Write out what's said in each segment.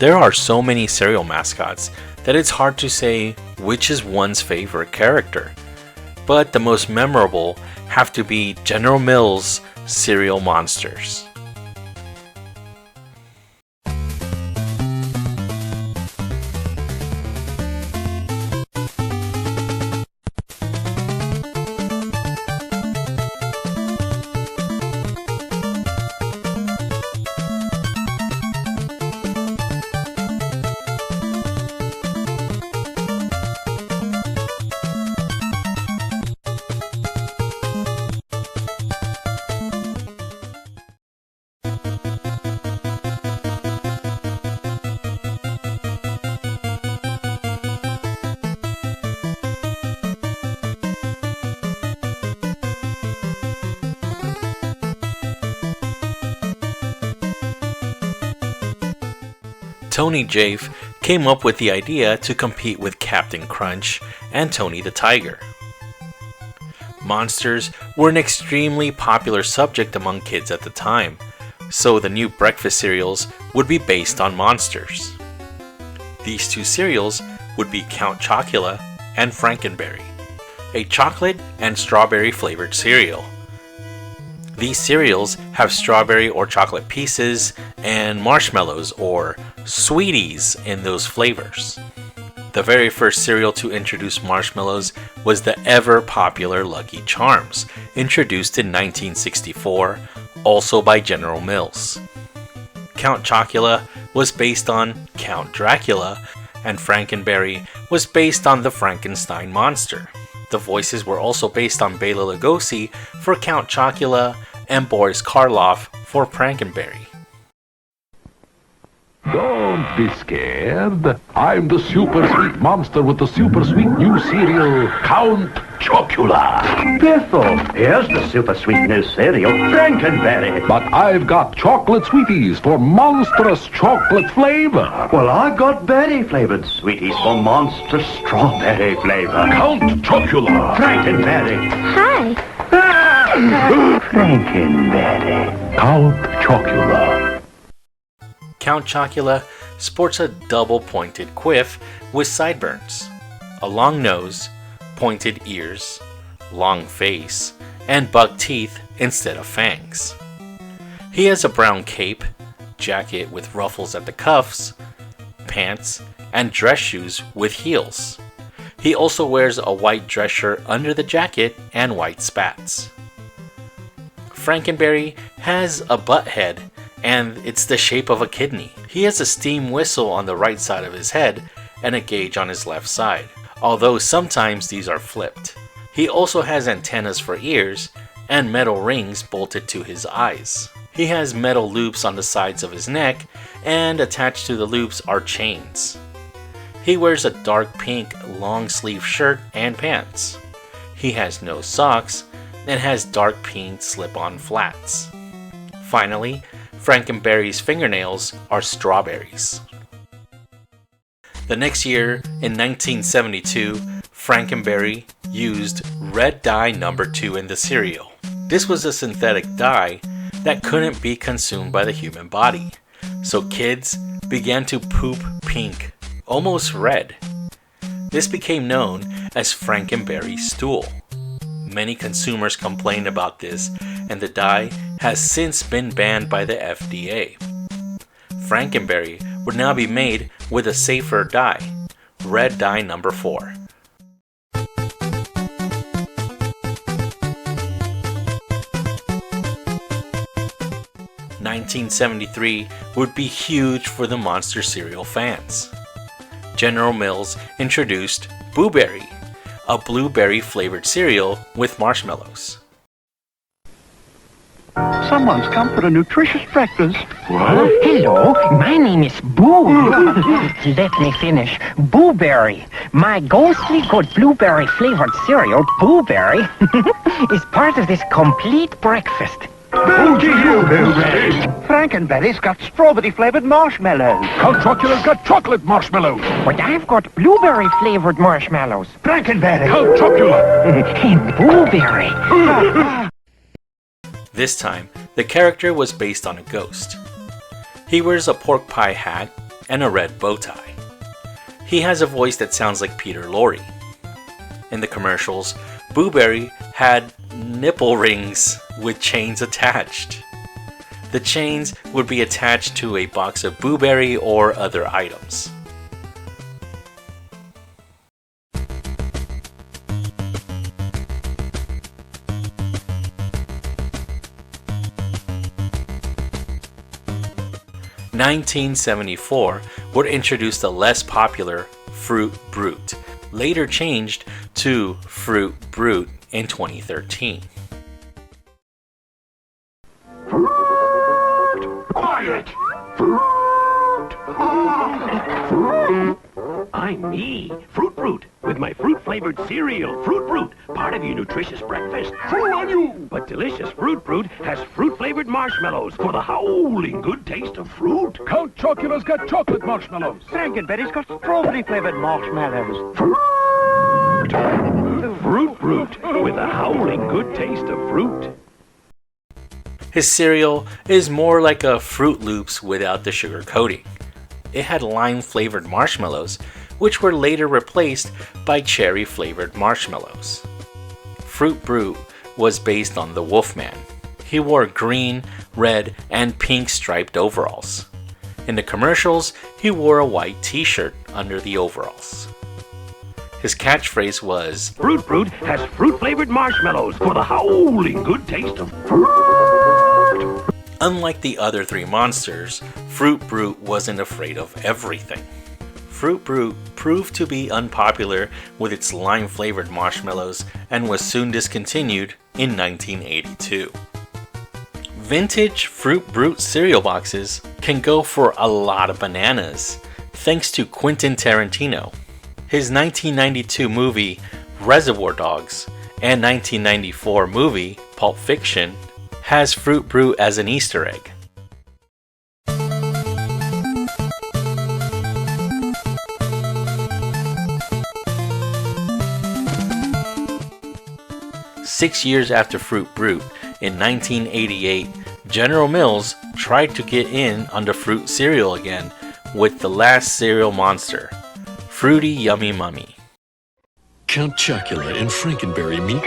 There are so many cereal mascots that it's hard to say which is one's favorite character, but the most memorable have to be General Mills' cereal monsters. Tony Jaffe came up with the idea to compete with Captain Crunch and Tony the Tiger. Monsters were an extremely popular subject among kids at the time, so the new breakfast cereals would be based on monsters. These two cereals would be Count Chocula and Franken Berry, a chocolate and strawberry flavored cereal. These cereals have strawberry or chocolate pieces and marshmallows or sweeties in those flavors. The very first cereal to introduce marshmallows was the ever popular Lucky Charms, introduced in 1964, also by General Mills. Count Chocula was based on Count Dracula, and Franken Berry was based on the Frankenstein monster. The voices were also based on Bela Lugosi for Count Chocula and Boris Karloff for Franken Berry. Don't be scared. I'm the super sweet monster with the super sweet new cereal, Count Chocula. Biffle, here's the super sweet new cereal, Franken Berry. But I've got chocolate sweeties for monstrous chocolate flavor. Well, I've got berry-flavored sweeties for monstrous strawberry flavor. Count Chocula. Franken Berry. Hi. Franken Berry. Count Chocula. Count Chocula sports a double-pointed quiff with sideburns, a long nose, pointed ears, long face, and buck teeth instead of fangs. He has a brown cape, jacket with ruffles at the cuffs, pants, and dress shoes with heels. He also wears a white dress shirt under the jacket and white spats. Franken Berry has a butt head, and it's the shape of a kidney. He has a steam whistle on the right side of his head and a gauge on his left side, although sometimes these are flipped. He also has antennas for ears and metal rings bolted to his eyes. He has metal loops on the sides of his neck, and attached to the loops are chains. He wears a dark pink long sleeve shirt and pants. He has no socks and has dark pink slip-on flats. Finally, Franken Berry's fingernails are strawberries. The next year, in 1972, Franken Berry used red dye number 2 in the cereal. This was a synthetic dye that couldn't be consumed by the human body, so kids began to poop pink, almost red. This became known as Franken Berry stool. Many consumers complained about this, and the dye has since been banned by the FDA. Franken Berry would now be made with a safer dye, red dye number 4. 1973 would be huge for the Monster cereal fans. General Mills introduced Boo Berry, a blueberry flavored cereal with marshmallows. Someone's come for a nutritious breakfast. What? Hello, my name is Boo. Let me finish. Boo Berry. My ghostly good blueberry flavored cereal, Boo Berry, is part of this complete breakfast. Boo to you, Boo Berry. Franken Berry's got strawberry-flavored marshmallows. Count Chocula's got chocolate marshmallows. But I've got blueberry flavored marshmallows. Franken Berry. Count Chocula. And Boo Berry. This time, the character was based on a ghost. He wears a pork pie hat and a red bow tie. He has a voice that sounds like Peter Lorre. In the commercials, Boo Berry had nipple rings with chains attached. The chains would be attached to a box of Boo Berry or other items. In 1974 would introduce the less popular Fruit Brute, later changed to Fruit Brute in 2013. Quiet! I'm me, Fruit Brute, with my fruit-flavored cereal, Fruit Brute, part of your nutritious breakfast. Fool on you! But delicious Fruit Brute has fruit-flavored marshmallows for the howling good taste of fruit. Count Chocula's got chocolate marshmallows. Franken Berry's got strawberry-flavored marshmallows. Fruit Brute, with a howling good taste of fruit. His cereal is more like a Fruit Loops without the sugar coating. It had lime-flavored marshmallows, which were later replaced by cherry-flavored marshmallows. Fruit Brute was based on the Wolfman. He wore green, red, and pink striped overalls. In the commercials, he wore a white t-shirt under the overalls. His catchphrase was, Fruit Brute has fruit-flavored marshmallows for the howling good taste of fruit. unlike the other three monsters, Fruit Brute wasn't afraid of everything. Fruit Brute proved to be unpopular with its lime-flavored marshmallows and was soon discontinued in 1982. Vintage Fruit Brute cereal boxes can go for a lot of bananas, thanks to Quentin Tarantino. His 1992 movie Reservoir Dogs and 1994 movie Pulp Fiction has Fruit Brute as an Easter egg. Six years after Fruit Brute, in 1988, General Mills tried to get in on the fruit cereal again with the last cereal monster, Fruity Yummy Mummy. Count Chocula and Franken Berry meet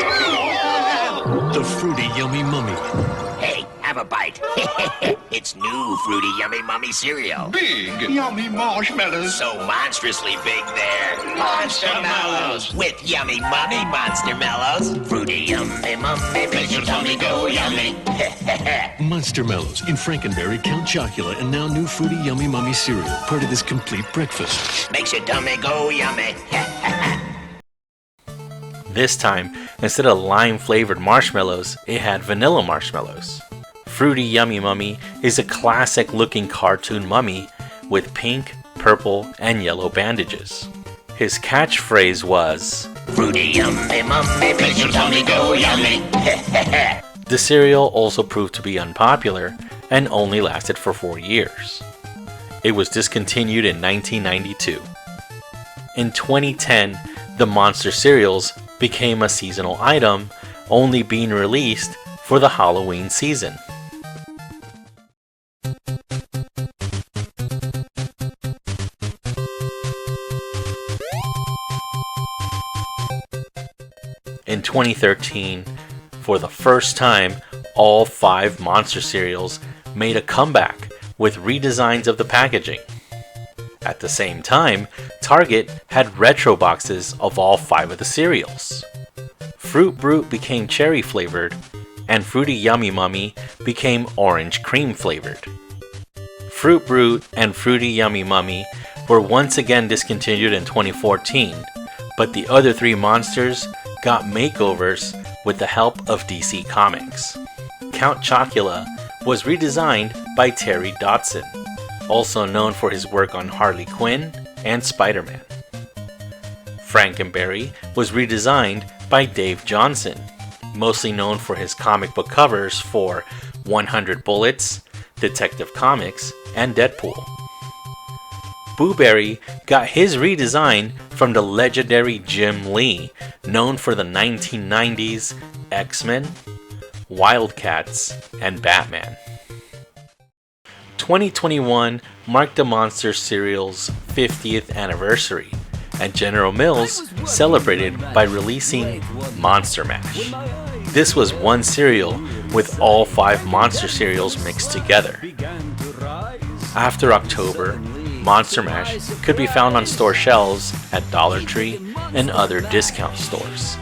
the Fruity Yummy Mummy. Hey, have a bite. It's new Fruity Yummy Mummy cereal. Big, yummy marshmallows. So monstrously big there. Monster Mellows. With Yummy Mummy Monster Mellows. Fruity Yummy Mummy makes your tummy go yummy. Monster Mellows in Franken Berry, Count Chocula, and now new Fruity Yummy Mummy cereal, part of this complete breakfast. Makes your tummy go yummy. This time, instead of lime-flavored marshmallows, it had vanilla marshmallows. Fruity Yummy Mummy is a classic-looking cartoon mummy with pink, purple, and yellow bandages. His catchphrase was, Fruity Yummy Mummy makes your tummy go yummy. The cereal also proved to be unpopular and only lasted for 4 years. It was discontinued in 1992. In 2010, the Monster cereals became a seasonal item, only being released for the Halloween season. In 2013, for the first time, all 5 Monster cereals made a comeback with redesigns of the packaging. At the same time, Target had retro boxes of all 5 of the cereals. Fruit Brute became cherry flavored, and Fruity Yummy Mummy became orange cream flavored. Fruit Brute and Fruity Yummy Mummy were once again discontinued in 2014, but the other 3 monsters got makeovers with the help of DC Comics. Count Chocula was redesigned by Terry Dodson, also known for his work on Harley Quinn and Spider-Man. Franken Berry was redesigned by Dave Johnson, mostly known for his comic book covers for 100 Bullets, Detective Comics, and Deadpool. Boo Berry got his redesign from the legendary Jim Lee, known for the 1990s X-Men, Wildcats, and Batman. 2021 marked the Monster cereal's 50th anniversary, and General Mills celebrated by releasing Monster Mash. This was one cereal with all 5 Monster cereals mixed together. After October, Monster Mash could be found on store shelves at Dollar Tree and other discount stores.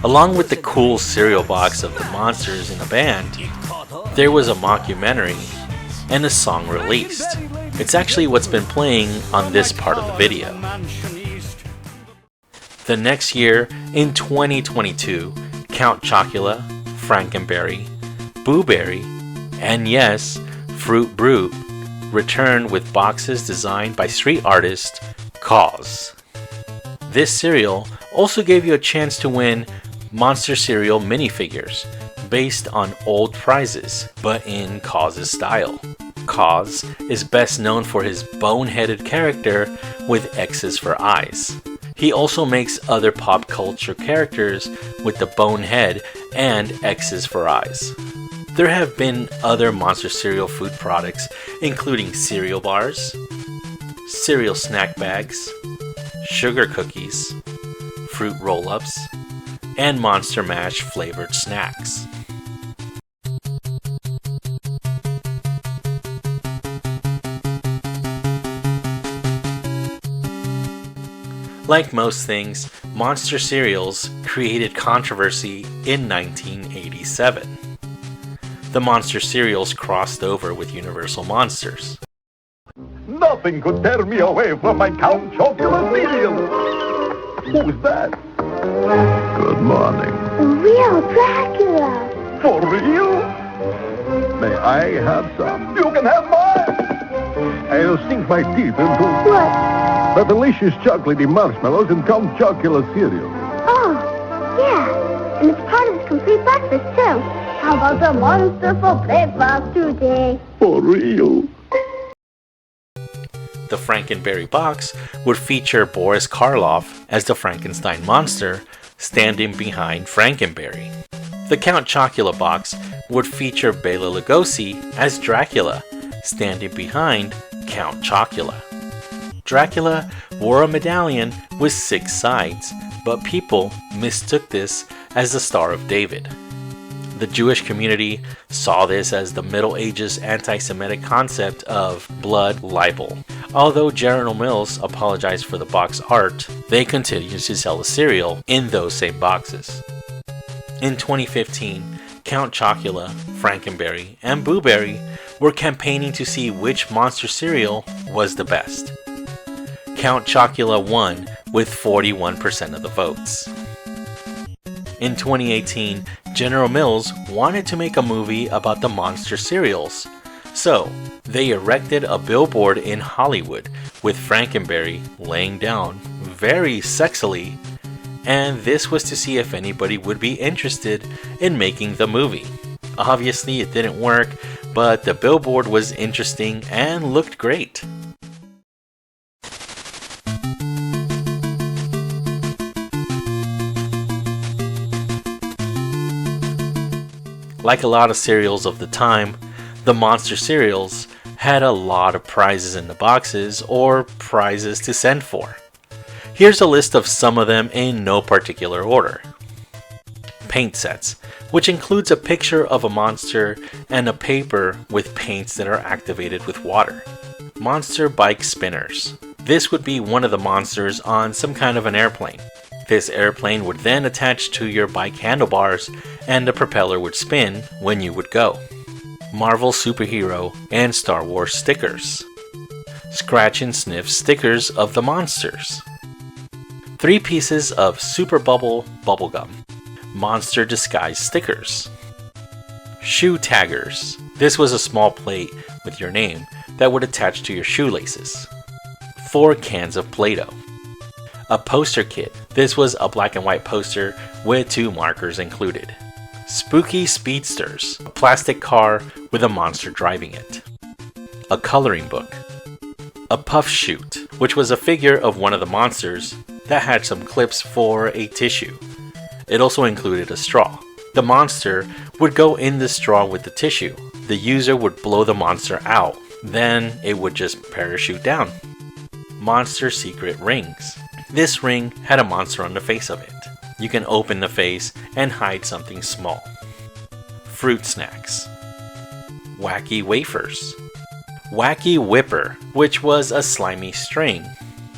Along with the cool cereal box of the monsters in a band, there was a mockumentary and a song released. It's actually what's been playing on this part of the video. The next year, in 2022, Count Chocula, Franken Berry, Boo Berry, and yes, Fruit Brute returned with boxes designed by street artist Cause. This cereal also gave you a chance to win Monster cereal minifigures based on old prizes, but in Cause's style. Cause is best known for his bone-headed character with X's for eyes. He also makes other pop culture characters with the bone head and X's for eyes. There have been other Monster cereal food products, including cereal bars, cereal snack bags, sugar cookies, fruit roll-ups, and Monster Mash flavored snacks. Like most things, Monster cereals created controversy in 1987. The Monster cereals crossed over with Universal Monsters. Nothing could tear me away from my Count Chocula cereal. Who's that? Good morning. Real Dracula. For real? May I have some? You can have mine. I'll sink my teeth into What? the delicious chocolatey marshmallows in Count Chocula cereal. Oh, yeah. And it's part of this complete breakfast, too. How about the wonderful breakfast today? For real? The Franken Berry box would feature Boris Karloff as the Frankenstein monster standing behind Franken Berry. The Count Chocula box would feature Bela Lugosi as Dracula standing behind Count Chocula. Dracula wore a medallion with 6 sides, but people mistook this as the Star of David. The Jewish community saw this as the Middle Ages anti-Semitic concept of blood libel. Although General Mills apologized for the box art, they continued to sell the cereal in those same boxes. In 2015, Count Chocula, Franken Berry, and Boo Berry were campaigning to see which Monster cereal was the best. Count Chocula won with 41% of the votes. In 2018, General Mills wanted to make a movie about the Monster cereals, so they erected a billboard in Hollywood with Franken Berry laying down very sexily, and this was to see if anybody would be interested in making the movie. Obviously it didn't work, but the billboard was interesting and looked great. Like a lot of cereals of the time, the Monster cereals had a lot of prizes in the boxes or prizes to send for. Here's a list of some of them in no particular order. Paint sets, which includes a picture of a monster and a paper with paints that are activated with water. Monster bike spinners. This would be one of the monsters on some kind of an airplane. This airplane would then attach to your bike handlebars and the propeller would spin when you would go. Marvel superhero and Star Wars stickers. Scratch and sniff stickers of the monsters. 3 pieces of Super Bubble bubblegum. Monster disguise stickers. Shoe taggers. This was a small plate with your name that would attach to your shoelaces. 4 cans of Play-Doh. A poster kit. This was a black and white poster with 2 markers included. Spooky Speedsters. A plastic car with a monster driving it. A coloring book. A puff shoot, which was a figure of one of the monsters that had some clips for a tissue. It also included a straw. The monster would go in the straw with the tissue. The user would blow the monster out. Then it would just parachute down. Monster Secret Rings. This ring had a monster on the face of it. You can open the face and hide something small. Fruit Snacks. Wacky Wafers. Wacky Whipper, which was a slimy string.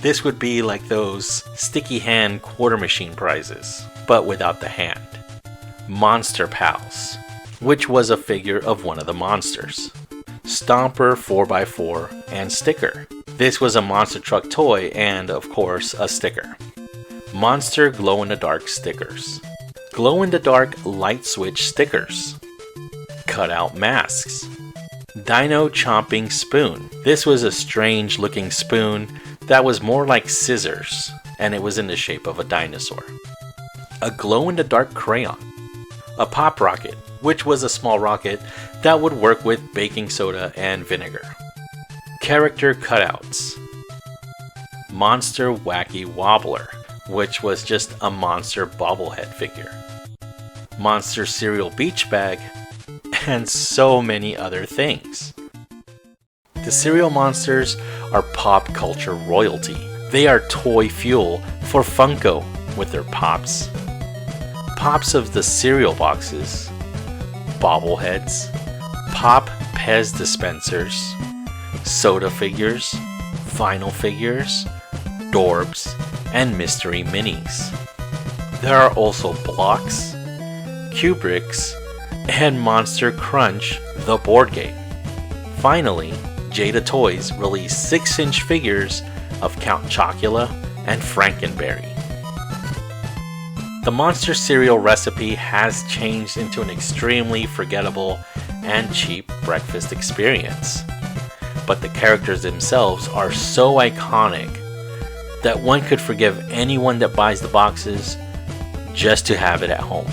This would be like those sticky hand quarter machine prizes, but without the hand. Monster Pals, which was a figure of one of the monsters. Stomper 4x4 and Sticker. This was a monster truck toy and, of course, a sticker. Monster glow-in-the-dark stickers. Glow-in-the-dark light switch stickers. Cutout masks. Dino chomping spoon. This was a strange looking spoon that was more like scissors, and it was in the shape of a dinosaur. A glow-in-the-dark crayon. A pop rocket, which was a small rocket that would work with baking soda and vinegar. Character cutouts. Monster Wacky Wobbler, which was just a monster bobblehead figure. Monster Cereal Beach Bag, and so many other things. The cereal monsters are pop culture royalty. They are toy fuel for Funko with their pops. Pops of the cereal boxes, bobbleheads, pop Pez dispensers, soda figures, vinyl figures, Dorbs, and mystery minis. There are also blocks, Kubricks, and Monster Crunch, the board game. Finally, Jada Toys released 6-inch figures of Count Chocula and Franken Berry. The monster cereal recipe has changed into an extremely forgettable and cheap breakfast experience. But the characters themselves are so iconic that one could forgive anyone that buys the boxes just to have it at home.